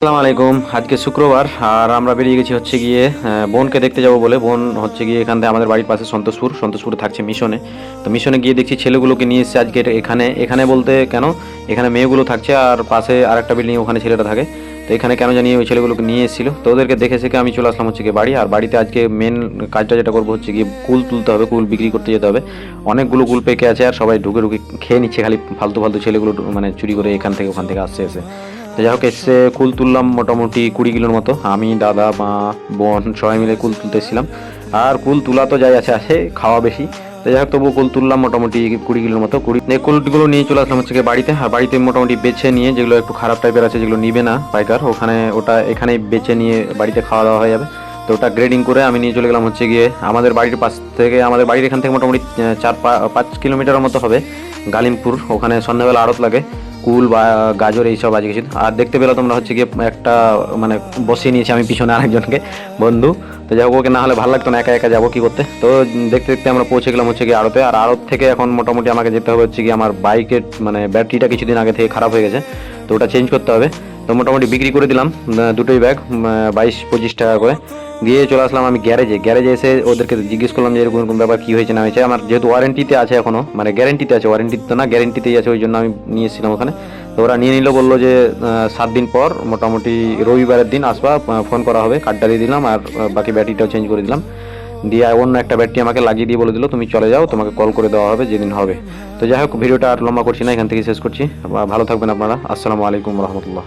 আসসালামু আলাইকুম। আজকে শুক্রবার আর আমরা বেরিয়ে গেছি হচ্ছে গিয়ে বোনকে দেখতে যাব বলে। বোন হচ্ছে গিয়ে এখান থেকে আমাদের বাড়ির পাশে সন্তোষপুরে থাকছে মিশনে। তো মিশনে গিয়ে দেখছি ছেলেগুলোকে নিয়ে এসেছে আজকে এখানে। এখানে বলতে কেন, এখানে মেয়েগুলো থাকছে আর পাশে আরেকটা বিল্ডিং ওখানে ছেলেটা থাকে। তো এখানে কেন জানি ওই ছেলেগুলোকে নিয়ে এসেছিলো, তো ওদেরকে দেখে শেখে আমি চলে আসলাম হচ্ছে গিয়ে বাড়ি। আর বাড়িতে আজকে মেন কাজটা যেটা করবো হচ্ছে গিয়ে কুল তুলতে হবে, কুল বিক্রি করতে যেতে হবে। অনেকগুলো কুল পেকে আছে আর সবাই ঢুকে ঢুকে খেয়ে নিচ্ছে, খালি ফালতু ফালতু ছেলেগুলো মানে চুরি করে এখান থেকে ওখান থেকে আসছে এসে। তো যাই হোক এসে কুল তুললাম মোটামুটি 20 কিলোর মতো। আমি, দাদা, মা, বোন সবাই মিলে কুল তুলতে এসেছিলাম। আর কুল তুলা তো যাই আছে আছে, খাওয়া বেশি। তো যাই হোক তবুও কুল তুললাম মোটামুটি 20 কিলোর মতো। কুলগুলো নিয়ে চলে আসলাম হচ্ছে বাড়িতে। আর বাড়িতে মোটামুটি বেছে নিয়ে, যেগুলো একটু খারাপ টাইপের আছে, যেগুলো নিবে না পাইকার, ওখানে ওটা এখানেই বেছে নিয়ে বাড়িতে খাওয়া দাওয়া হয়ে যাবে। তো ওটা গ্রেডিং করে আমি নিয়ে চলে গেলাম হচ্ছে গিয়ে আমাদের বাড়ির পাশ থেকে, আমাদের বাড়ির এখান থেকে মোটামুটি 4-5 কিলোমিটারের মতো হবে গালিমপুর। ওখানে সন্ধ্যাবেলা আড়ত লাগে কুল বা গাজর এইসব আজকে ছিল। আর দেখতে পেলে তোমরা হচ্ছে গিয়ে একটা মানে বসিয়ে নিয়েছি আমি পিছনে আরেকজনকে, বন্ধু। তো যাই হোক ওকে না হলে ভালো লাগতো না, একা একা যাবো কি করতে। তো দেখতে দেখতে আমরা পৌঁছে গেলাম হচ্ছে গিয়ে আড়তে। আর আড়ত থেকে এখন মোটামুটি আমাকে যেতে হবে হচ্ছে গিয়ে আমার বাইকের মানে ব্যাটারিটা কিছুদিন আগে থেকে খারাপ হয়ে গেছে, তো ওটা চেঞ্জ করতে হবে। তো মোটামুটি বিক্রি করে দিলাম দুটোই ব্যাগ 22-25 টাকা করে দিয়ে চলে আসলাম আমি গ্যারেজে এসে ওদেরকে জিজ্ঞেস করলাম যে এরকম এরকম ব্যাপার কী হয়েছে না হয়েছে। আমার যেহেতু ওয়ারেন্টিতে আছে এখনও, মানে গ্যারেন্টিতে আছে, ওয়ারেন্টিতে তো না গ্যারেন্টিতেই আছে, ওই জন্য আমি নিয়ে এসেছিলাম ওখানে। তো ওরা নিয়ে নিল, বললো যে 7 দিন পর মোটামুটি রবিবারের দিন আসবা, ফোন করা হবে। কার্ডটা দিয়ে দিলাম আর বাকি ব্যাটারিটাও চেঞ্জ করে দিলাম। দিয়ে অন্য একটা ব্যাটারি আমাকে লাগিয়ে দিয়ে বলে দিল তুমি চলে যাও, তোমাকে কল করে দেওয়া হবে যেদিন হবে। তো যাই হোক ভিডিওটা আর লম্বা করছি না, এখান থেকে শেষ করছি। ভালো থাকবেন আপনারা। আসসালামু আলাইকুম রহমতুল্লাহ।